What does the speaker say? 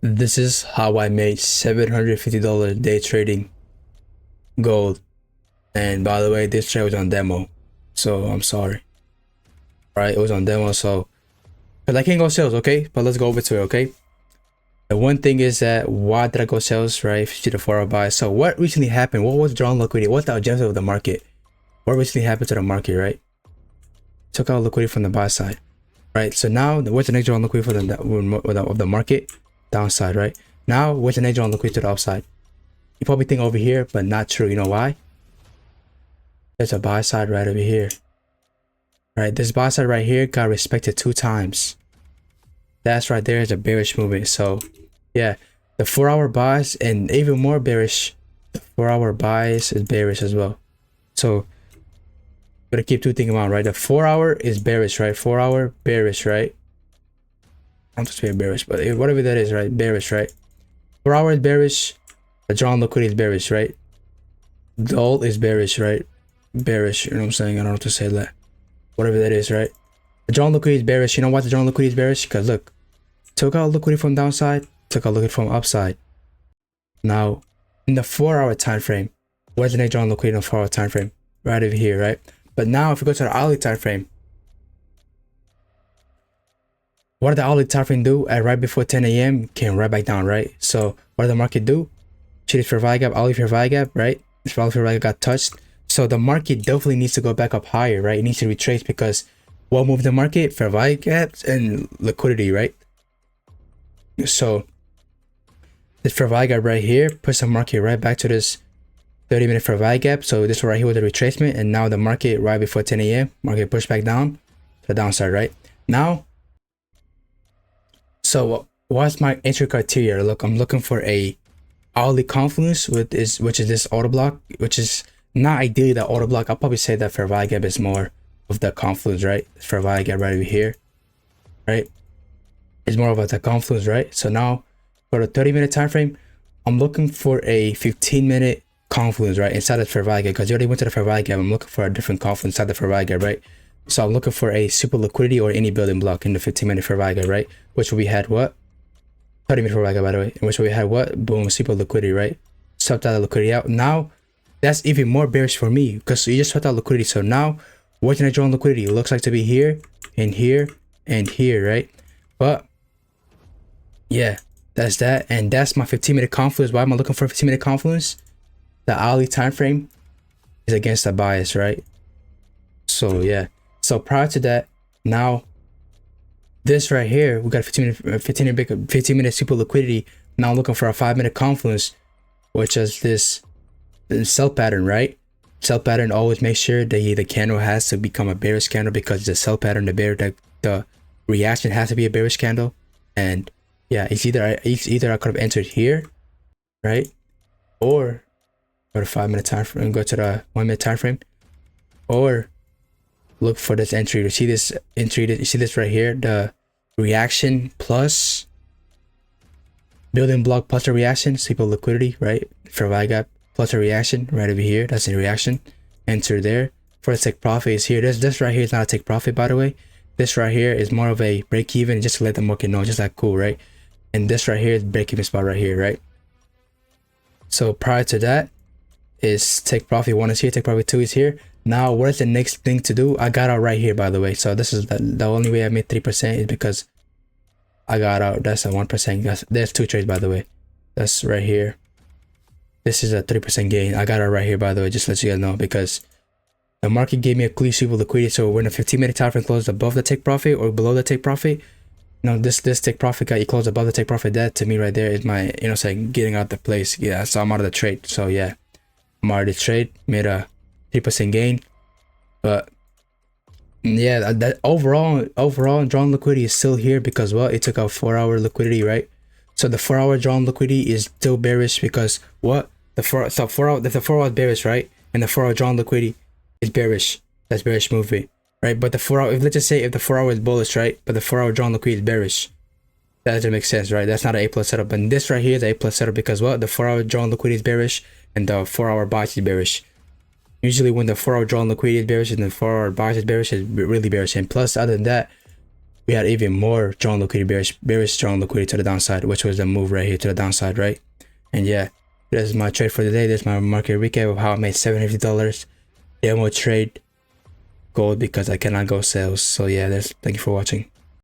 This is how I made $750 day trading gold. And by the way, this trade was on demo, so I'm sorry. Right, it was on demo, so because I can't go sales, okay? But let's go over to it, okay? The one thing is that why did I go sales, right? If you see the 4-hour buy. So what recently happened? What was drawn liquidity? What's the objective of the market? What recently happened to the market, right? Took out liquidity from the buy side, right? So now what's the next drawn liquidity for the market? Downside, right? Now what's the next drawn liquidity to the upside? You probably think over here, but not true. You know why? There's a buy side right over here. Right, this buy side right here got respected 2 times. That's right there is a bearish movement. So yeah, the 4-hour buys and even more bearish. The 4-hour buys is bearish as well. So gotta keep 2 things in mind, right? The 4-hour is bearish, right? 4-hour bearish, right? I'm just saying bearish, but whatever that is, right? Bearish, right? 4-hour is bearish. The drawn liquidity is bearish, right? Gold is bearish, right? Bearish, you know what I'm saying? I don't know what to say that. Whatever that is, right? The drawn liquidity is bearish. You know why the drawn liquidity is bearish? Because look, took out liquidity from downside, took out liquidity from upside. Now, in the 4-hour time frame, where's the next drawn liquidity in the 4-hour time frame? Right over here, right? But now, if we go to the hourly time frame, what did the hourly time frame do? At right before 10 a.m., came right back down, right? So, what did the market do? Traded for value gap, hourly for value gap, right? This hourly for value got touched. So the market definitely needs to go back up higher, right? It needs to retrace because what moved the market? Fair value gaps and liquidity, right? So this fair value gap right here puts the market right back to this 30-minute fair value gap. So this right here was a retracement, and now the market right before 10 a.m. market pushed back down to the downside, right? Now, so what's my entry criteria? Look, I'm looking for a hourly confluence which is this order block, which is not ideally the order block. I'll probably say that fair value gap is more of the confluence, right? Fair value gap right over here, right? It's more of the confluence, right? So now for the 30-minute time frame, I'm looking for a 15-minute confluence, right? Inside the fair value gap, because you already went to the fair value gap. I'm looking for a different confluence inside the fair value gap, right? So I'm looking for a super liquidity or any building block in the 15-minute fair value gap, right? Which we had what? 30-minute fair value gap, by the way, in which we had what? Boom, super liquidity, right? Swept out the liquidity out. Now that's even more bearish for me because you just swept out liquidity. So now where can I draw on liquidity? It looks like to be here and here and here, right? But yeah, that's that. And that's my 15-minute confluence. Why am I looking for a 15-minute confluence? The hourly time frame is against the bias, right? So yeah. So prior to that, now this right here, we got 15 minute super liquidity. Now I'm looking for a 5-minute confluence, which is this sell pattern, right? Sell pattern, always make sure that the candle has to become a bearish candle, because the sell pattern, the reaction has to be a bearish candle. And yeah, it's either I could have entered here, right? Or go to 5-minute time frame, go to the 1-minute time frame, or look for this entry. You see this entry, you see this right here, the reaction plus building block plus a reaction, super liquidity, right? Fair value gap plus a reaction right over here. That's a reaction. Enter there. For the take profit is here. This right here is not a take profit, by the way. This right here is more of a break even, just to let the market know, just like cool, right? And this right here is break even spot right here, right? So prior to that is take profit 1 is here, take profit 2 is here. Now what is the next thing to do? I got out right here, by the way. So this is the only way I made 3% is because I got out. That's a 1%. There's 2 trades, by the way. That's right here. This is a 3% gain. I got it right here, by the way, just to let you guys know, because the market gave me a clean sweep of liquidity. So when the 15-minute time frame closed above the take profit or below the take profit, this take profit got you closed above the take profit. That to me right there is my, saying getting out the place. Yeah, so I'm out of the trade. So yeah, I'm out of the trade. Made a 3% gain. But yeah, that overall drawn liquidity is still here because, well, it took out 4-hour liquidity, right? So the 4-hour drawn liquidity is still bearish because what? The 4-hour is bearish, right? And the 4-hour drawn liquidity is bearish. That's bearish movement, right? But the 4-hour, let's just say if the 4-hour is bullish, right? But the 4-hour drawn liquidity is bearish. That doesn't make sense, right? That's not an A+ setup. And this right here is an A+ setup because what? The 4-hour drawn liquidity is bearish and the 4-hour bias is bearish. Usually when the 4-hour drawn liquidity is bearish and the 4-hour bias is bearish, it's really bearish. And plus, other than that, we had even more strong liquidity, very strong liquidity to the downside, which was the move right here to the downside, right? And yeah, this is my trade for the day. This is my market recap of how I made $750 demo trade gold because I cannot go sales. So yeah, thank you for watching.